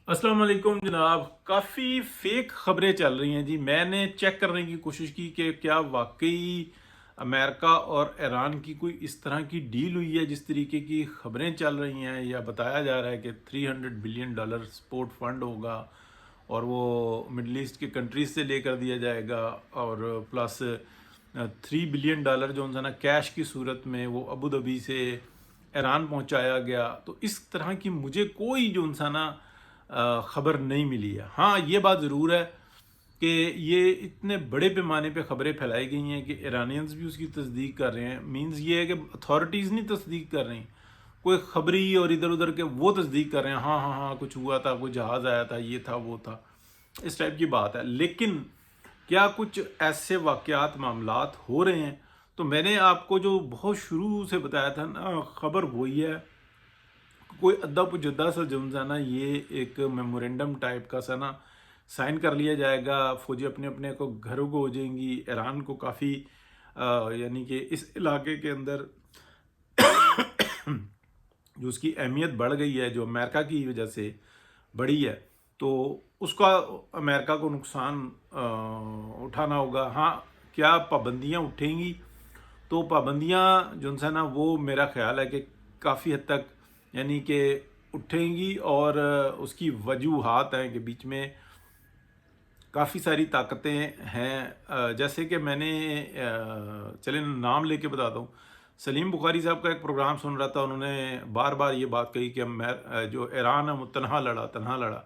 अस्सलाम वालेकुम जनाब। काफ़ी फेक ख़बरें चल रही हैं जी। मैंने चेक करने की कोशिश की कि क्या वाकई अमेरिका और ईरान की कोई इस तरह की डील हुई है जिस तरीके की ख़बरें चल रही हैं, या बताया जा रहा है कि $300 बिलियन सपोर्ट फंड होगा और वो मिडल ईस्ट के कंट्रीज से लेकर दिया जाएगा, और प्लस $3 बिलियन जो है ना कैश की सूरत में वो अबू धाबी से ईरान पहुंचाया गया। तो इस तरह की मुझे कोई जो है ना ख़बर नहीं मिली है। हाँ, ये बात ज़रूर है कि ये इतने बड़े पैमाने पे ख़बरें फैलाई गई हैं कि ईरानियंस भी उसकी तस्दीक कर रहे हैं। मींस ये है कि अथॉरिटीज़ नहीं तस्दीक कर रही, कोई ख़बरी और इधर उधर के वो तस्दीक कर रहे हैं, हाँ हाँ हाँ कुछ हुआ था, कोई जहाज़ आया था, ये था वो था, इस टाइप की बात है। लेकिन क्या कुछ ऐसे वाक़यात मामलात हो रहे हैं? तो मैंने आपको जो बहुत शुरू से बताया था ना, ख़बर वही है। कोई अद्दा पुजद्दा सा जो है ना, ये एक मेमोरेंडम टाइप का सा ना साइन कर लिया जाएगा, फौजी अपने अपने को घरों को हो जाएंगी। ईरान को काफ़ी यानी कि इस इलाके के अंदर जो उसकी अहमियत बढ़ गई है, जो अमेरिका की वजह से बढ़ी है, तो उसका अमेरिका को नुकसान उठाना होगा। हाँ, क्या पाबंदियाँ उठेंगी? तो पाबंदियाँ जो है ना, वो मेरा ख्याल है कि काफ़ी हद तक यानी कि उठेंगी, और उसकी वजूहात हैं कि बीच में काफ़ी सारी ताकतें हैं। जैसे कि मैंने चलें नाम लेके बताता हूँ। सलीम बुखारी साहब का एक प्रोग्राम सुन रहा था, उन्होंने बार बार ये बात कही कि जो ईरान है वो तनहा लड़ा तनहा लड़ा।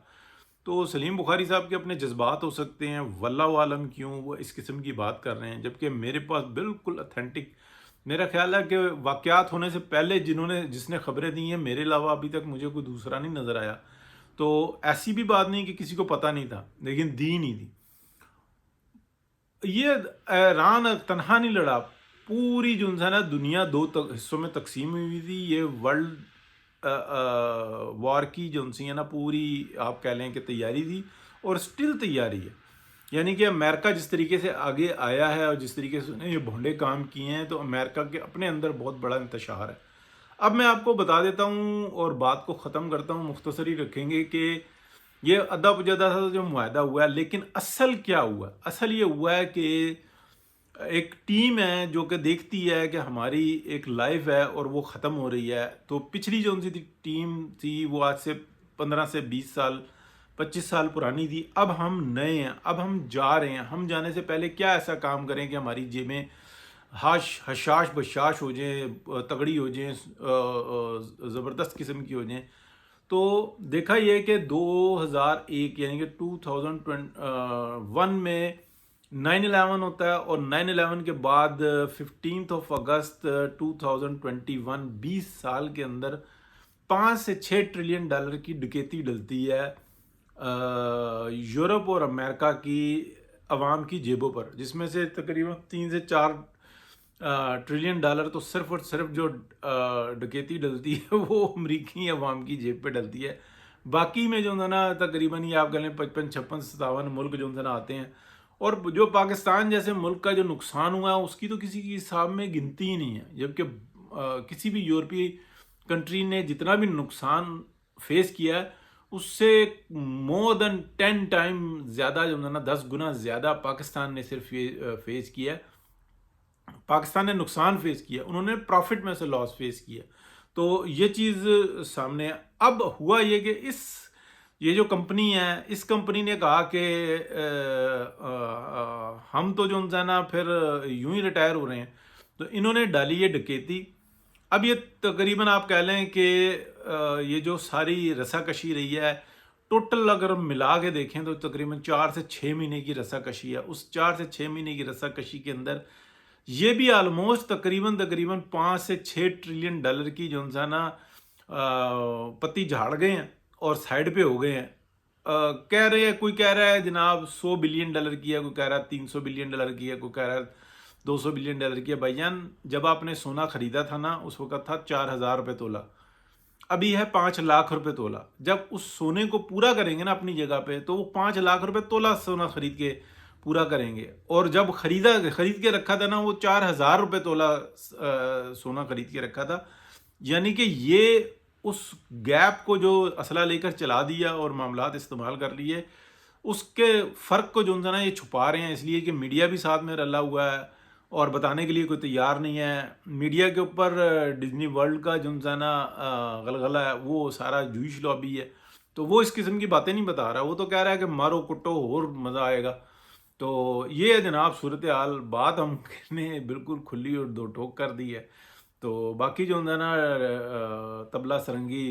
तो सलीम बुखारी साहब के अपने जज्बात हो सकते हैं, वल्लाहु आलम क्यों वो इस किस्म की बात कर रहे हैं, जबकि मेरे पास बिल्कुल अथेंटिक, मेरा ख्याल है कि वाक़यात होने से पहले जिसने ख़बरें दी हैं, मेरे अलावा अभी तक मुझे कोई दूसरा नहीं नज़र आया। तो ऐसी भी बात नहीं कि किसी को पता नहीं था, लेकिन दी नहीं थी। ये ईरान तनहा नहीं लड़ा, पूरी जो है ना दुनिया दो हिस्सों में तकसीम हुई थी। ये वर्ल्ड वॉर की जो है ना पूरी आप कह लें कि तैयारी थी, और स्टिल तैयारी है। यानी कि अमेरिका जिस तरीके से आगे आया है और जिस तरीके से उसने ये भोंडे काम किए हैं, तो अमेरिका के अपने अंदर बहुत बड़ा इंतशार है। अब मैं आपको बता देता हूँ और बात को ख़त्म करता हूँ, मुख्तसर ही रखेंगे कि ये अदा पुजदा सा जो मुआहदा हुआ है, लेकिन असल क्या हुआ? असल ये हुआ है कि एक टीम है जो कि देखती है कि हमारी एक लाइफ है और वो ख़त्म हो रही है। तो पिछली जो उनकी टीम थी वो आज से 15 से 20 साल 25 साल पुरानी थी। अब हम नए हैं, अब हम जा रहे हैं। हम जाने से पहले क्या ऐसा काम करें कि हमारी जेबें हशाश बशाश हो जाएं, तगड़ी हो जाएं, ज़बरदस्त किस्म की हो जाएं। तो देखा ये कि 2001 यानी कि 2001 में 9/11 होता है, और 9/11 के बाद 15 अगस्त 2021 20 साल के अंदर 5 से 6 ट्रिलियन डॉलर की डकैती डलती है यूरोप और अमेरिका की अवाम की जेबों पर, जिसमें से तकरीबन 3 से 4 ट्रिलियन डॉलर तो सिर्फ और सिर्फ जो डकैती डलती है वो अमरीकी अवाम की जेब पे डलती है। बाकी में जो है ना तकरीबन ये आप कह लें 55 56 57 मुल्क जो है ना आते हैं, और जो पाकिस्तान जैसे मुल्क का जो नुकसान हुआ है उसकी तो किसी के हिसाब में गिनती ही नहीं है। जबकि किसी भी यूरोपीय कंट्री ने जितना भी नुकसान फेस किया है, उससे मोर देन 10 टाइम ज़्यादा जो है ना 10 गुना ज़्यादा पाकिस्तान ने सिर्फ ये फेस किया है। पाकिस्तान ने नुकसान फेस किया, उन्होंने प्रॉफिट में से लॉस फेस किया। तो ये चीज़ सामने अब हुआ ये कि ये जो कंपनी है, इस कंपनी ने कहा कि हम तो जो है ना फिर यूं ही रिटायर हो रहे हैं। तो इन्होंने डाली ये डकैती। अब ये तकरीबन आप कह लें कि ये जो सारी रस्साकशी रही है, टोटल अगर हम मिला के देखें तो तकरीबन 4 से 6 महीने की रस्साकशी है। उस 4 से 6 महीने की रस्साकशी के अंदर ये भी ऑलमोस्ट तकरीबन तकरीबन 5 से 6 ट्रिलियन डॉलर की जो है ना पत्ती झाड़ गए हैं और साइड पे हो गए हैं। कह रहे हैं, कोई कह रहा है जनाब 100 बिलियन डॉलर की है, कोई कह रहा है 300 बिलियन डॉलर की है, कोई कह रहा है 200 बिलियन डॉलर की है। भाईजान, जब आपने सोना खरीदा था ना, उस वक्त था 4,000 रुपये तोला, अभी है 5 लाख रुपए तोला। जब उस सोने को पूरा करेंगे ना अपनी जगह पे, तो वो 5 लाख रुपए तोला सोना खरीद के पूरा करेंगे। और जब खरीद के रखा था ना, वो 4,000 रुपये तोला सोना खरीद के रखा था। यानी कि ये اس گیپ کو جو اسلحہ لے کر چلا دیا اور معاملات استعمال کر لیے، اس کے فرق کو جو ہے نا یہ چھپا رہے ہیں، اس لیے کہ میڈیا بھی ساتھ میں رلا ہوا ہے اور بتانے کے لیے کوئی تیار نہیں ہے. میڈیا کے اوپر ڈزنی ورلڈ کا جو ہے نا غلغلہ ہے وہ سارا جوئش لابی ہے، تو وہ اس قسم کی باتیں نہیں بتا رہا. وہ تو کہہ رہا ہے کہ مارو کٹو اور مزہ آئے گا. تو یہ ہے جناب صورتحال. بات ہم نے بالکل کھلی اور دو ٹوک کر دی ہے. تو باقی جو ہے نا طبلہ سرنگی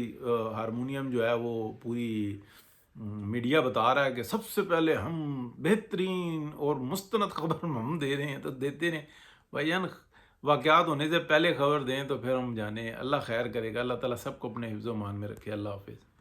ہارمونیم جو ہے وہ پوری میڈیا بتا رہا ہے کہ سب سے پہلے ہم بہترین اور مستند خبر ہم دے رہے ہیں، تو دیتے رہیں بھائی جان. واقعات ہونے سے پہلے خبر دیں تو پھر ہم جانیں. اللہ خیر کرے گا. اللہ تعالیٰ سب کو اپنے حفظ و امان میں رکھے. اللہ حافظ.